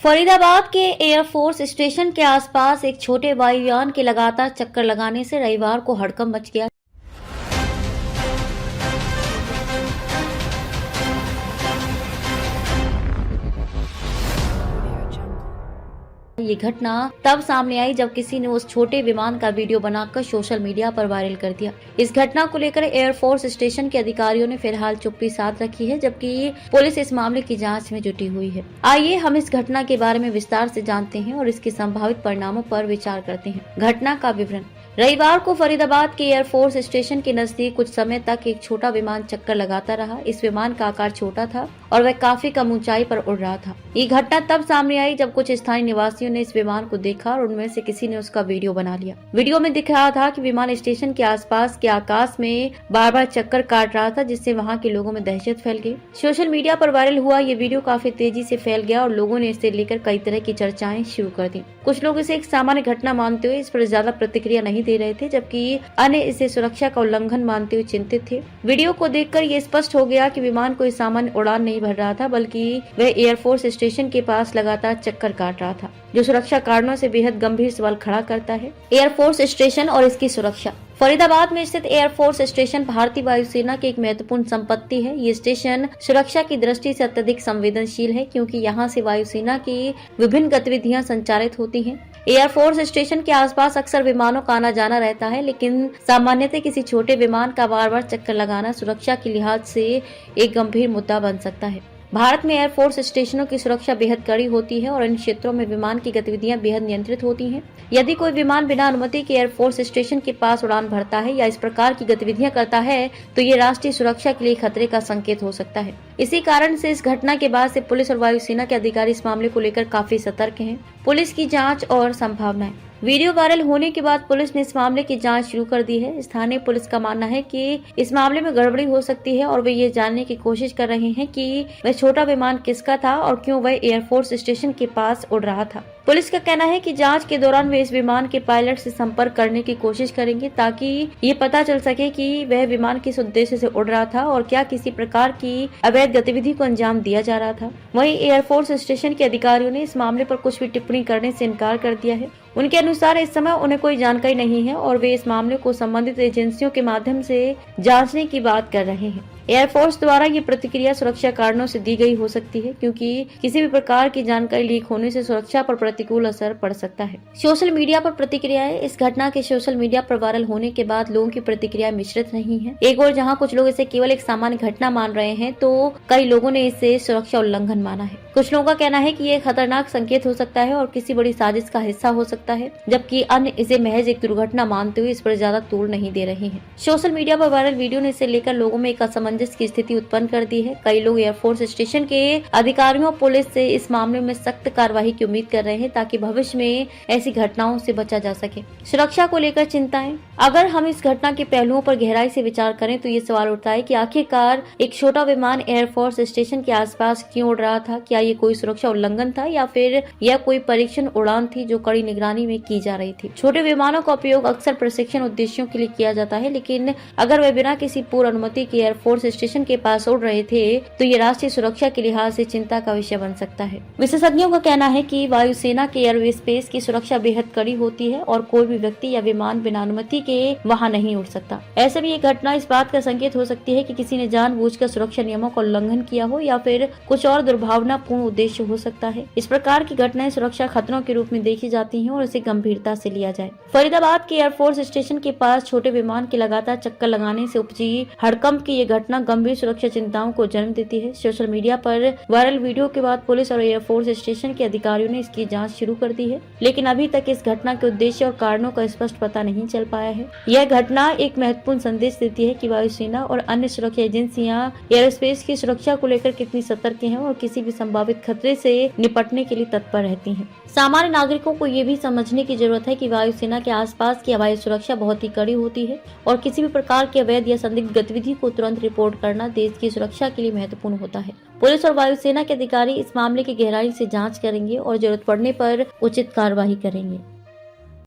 फरीदाबाद के air force station के आसपास एक छोटे वायुयान के लगातार चक्कर लगाने से रविवार को हड़कंप मच गया। ये घटना तब सामने आई जब किसी ने उस छोटे विमान का वीडियो बनाकर सोशल मीडिया पर वायरल कर दिया। इस घटना को लेकर एयरफोर्स स्टेशन के अधिकारियों ने फिलहाल चुप्पी साध रखी है, जबकि पुलिस इस मामले की जांच में जुटी हुई है। आइए हम इस घटना के बारे में विस्तार से जानते हैं और इसके संभावित परिणामों पर विचार करते हैं। घटना का विवरण। रविवार को फरीदाबाद के एयरफोर्स स्टेशन के नजदीक कुछ समय तक एक छोटा विमान चक्कर लगाता रहा। इस विमान का आकार छोटा था और वह काफी कम ऊंचाई पर उड़ रहा था। ये घटना तब सामने आई जब कुछ स्थानीय निवासियों ने इस विमान को देखा और उनमें से किसी ने उसका वीडियो बना लिया। वीडियो में दिख रहा था कि विमान स्टेशन के आसपास के आकाश में बार बार चक्कर काट रहा था, जिससे वहां के लोगों में दहशत फैल गई। सोशल मीडिया पर वायरल हुआ ये वीडियो काफी तेजी से फैल गया और लोगों ने इसे लेकर कई तरह की चर्चाएं शुरू कर दी। कुछ लोग इसे एक सामान्य घटना मानते हुए इस पर ज्यादा प्रतिक्रिया नहीं दे रहे थे, जबकि अन्य इसे सुरक्षा का उल्लंघन मानते हुए चिंतित थे। वीडियो को देखकर ये स्पष्ट हो गया कि विमान कोई सामान्य उड़ान नहीं भर रहा था, बल्कि वह एयरफोर्स स्टेशन के पास लगातार चक्कर काट रहा था, जो सुरक्षा कारणों से बेहद गंभीर सवाल खड़ा करता है। एयरफोर्स स्टेशन और इसकी सुरक्षा। फरीदाबाद में स्थित एयरफोर्स स्टेशन भारतीय वायुसेना की एक महत्वपूर्ण संपत्ति है। ये स्टेशन सुरक्षा की दृष्टि से अत्यधिक संवेदनशील है, क्योंकि यहाँ से वायुसेना की विभिन्न गतिविधियां संचालित होती हैं। एयरफोर्स स्टेशन के आसपास अक्सर विमानों का आना जाना रहता है, लेकिन सामान्यतः किसी छोटे विमान का बार बार चक्कर लगाना सुरक्षा के लिहाज से एक गंभीर मुद्दा बन सकता है। भारत में एयरफोर्स स्टेशनों की सुरक्षा बेहद कड़ी होती है और इन क्षेत्रों में विमान की गतिविधियां बेहद नियंत्रित होती हैं। यदि कोई विमान बिना अनुमति के एयरफोर्स स्टेशन के पास उड़ान भरता है या इस प्रकार की गतिविधियां करता है, तो ये राष्ट्रीय सुरक्षा के लिए खतरे का संकेत हो सकता है। इसी कारण से इस घटना के बाद से पुलिस और वायुसेना के अधिकारी इस मामले को लेकर काफी सतर्क हैं। पुलिस की जाँच और संभावनाएं। वीडियो वायरल होने के बाद पुलिस ने इस मामले की जांच शुरू कर दी है। स्थानीय पुलिस का मानना है कि इस मामले में गड़बड़ी हो सकती है और वे ये जानने की कोशिश कर रहे हैं कि वह छोटा विमान किसका था और क्यों वह एयरफोर्स स्टेशन के पास उड़ रहा था। पुलिस का कहना है कि जांच के दौरान वे इस विमान के पायलट से संपर्क करने की कोशिश करेंगे, ताकि ये पता चल सके कि वह विमान किस उद्देश्य से उड़ रहा था और क्या किसी प्रकार की अवैध गतिविधि को अंजाम दिया जा रहा था। वहीं एयरफोर्स स्टेशन के अधिकारियों ने इस मामले पर कुछ भी टिप्पणी करने से इनकार कर दिया है। उनके अनुसार इस समय उन्हें कोई जानकारी नहीं है और वे इस मामले को संबंधित एजेंसियों के माध्यम से जांचने की बात कर रहे हैं। एयरफोर्स द्वारा ये प्रतिक्रिया सुरक्षा कारणों से दी गई हो सकती है, क्योंकि किसी भी प्रकार की जानकारी लीक होने से सुरक्षा पर प्रतिकूल असर पड़ सकता है। सोशल मीडिया पर प्रतिक्रियाएं। इस घटना के सोशल मीडिया पर वायरल होने के बाद लोगों की प्रतिक्रिया मिश्रित नहीं है। एक और जहां कुछ लोग इसे केवल एक सामान्य घटना मान रहे हैं, तो कई लोगों ने इसे सुरक्षा उल्लंघन माना है। कुछ लोगों का कहना है कि ये खतरनाक संकेत हो सकता है और किसी बड़ी साजिश का हिस्सा हो सकता है, जबकि अन्य इसे महज एक दुर्घटना मानते हुए इस पर ज्यादा तूल नहीं दे रहे हैं। सोशल मीडिया पर वायरल वीडियो ने इसे लेकर लोगों में एक असमंजस की स्थिति उत्पन्न कर दी है। कई लोग एयरफोर्स स्टेशन के अधिकारियों पुलिस से इस मामले में सख्त कार्रवाई की उम्मीद कर रहे हैं, ताकि भविष्य में ऐसी घटनाओं से बचा जा सके। सुरक्षा को लेकर चिंताएं। अगर हम इस घटना के पहलुओं पर गहराई से विचार करें तो ये सवाल उठता है कि आखिरकार एक छोटा विमान एयरफोर्स स्टेशन के आसपास क्यों उड़ रहा था। क्या ये कोई सुरक्षा उल्लंघन था या फिर यह कोई परीक्षण उड़ान थी जो कड़ी निगरानी में की जा रही थी। छोटे विमानों का उपयोग अक्सर प्रशिक्षण उद्देश्यों के लिए किया जाता है, लेकिन अगर वे बिना किसी पूर्व अनुमति के एयरफोर्स स्टेशन के पास उड़ रहे थे तो ये राष्ट्रीय सुरक्षा के लिहाज से चिंता का विषय बन सकता है। विशेषज्ञों का कहना है कि वायुसेना के एयरस्पेस की सुरक्षा बेहद कड़ी होती है और कोई भी व्यक्ति या विमान बिना अनुमति के वहां नहीं उड़ सकता। ऐसे में ये घटना इस बात का संकेत हो सकती है कि किसी ने जानबूझकर सुरक्षा नियमों का उल्लंघन किया हो या फिर कुछ और दुर्भावनापूर्ण उद्देश्य हो सकता है। इस प्रकार की घटनाएं सुरक्षा खतरों के रूप में देखी जाती हैं और इसे गंभीरता से लिया जाए। फरीदाबाद के एयरफोर्स स्टेशन के पास छोटे विमान के लगातार चक्कर लगाने से उपजी हड़कंप की ये घटना गंभीर सुरक्षा चिंताओं को जन्म देती है। सोशल मीडिया पर वायरल वीडियो के बाद पुलिस और एयरफोर्स स्टेशन के अधिकारियों ने इसकी जांच शुरू कर दी है, लेकिन अभी तक इस घटना के उद्देश्य और कारणों का स्पष्ट पता नहीं चल पाया है। यह घटना एक महत्वपूर्ण संदेश देती है कि वायुसेना और अन्य सुरक्षा एजेंसियां एयरस्पेस की सुरक्षा को लेकर कितनी सतर्क हैं और किसी भी संभावित खतरे से निपटने के लिए तत्पर रहती हैं। सामान्य नागरिकों को ये भी समझने की जरूरत है कि वायुसेना के आसपास की हवाई सुरक्षा बहुत ही कड़ी होती है और किसी भी प्रकार की अवैध या संदिग्ध गतिविधि को तुरंत रिपोर्ट करना देश की सुरक्षा के लिए महत्वपूर्ण होता है। पुलिस और वायुसेना के अधिकारी इस मामले की गहराई से जांच करेंगे और जरूरत पड़ने पर उचित कार्रवाई करेंगे।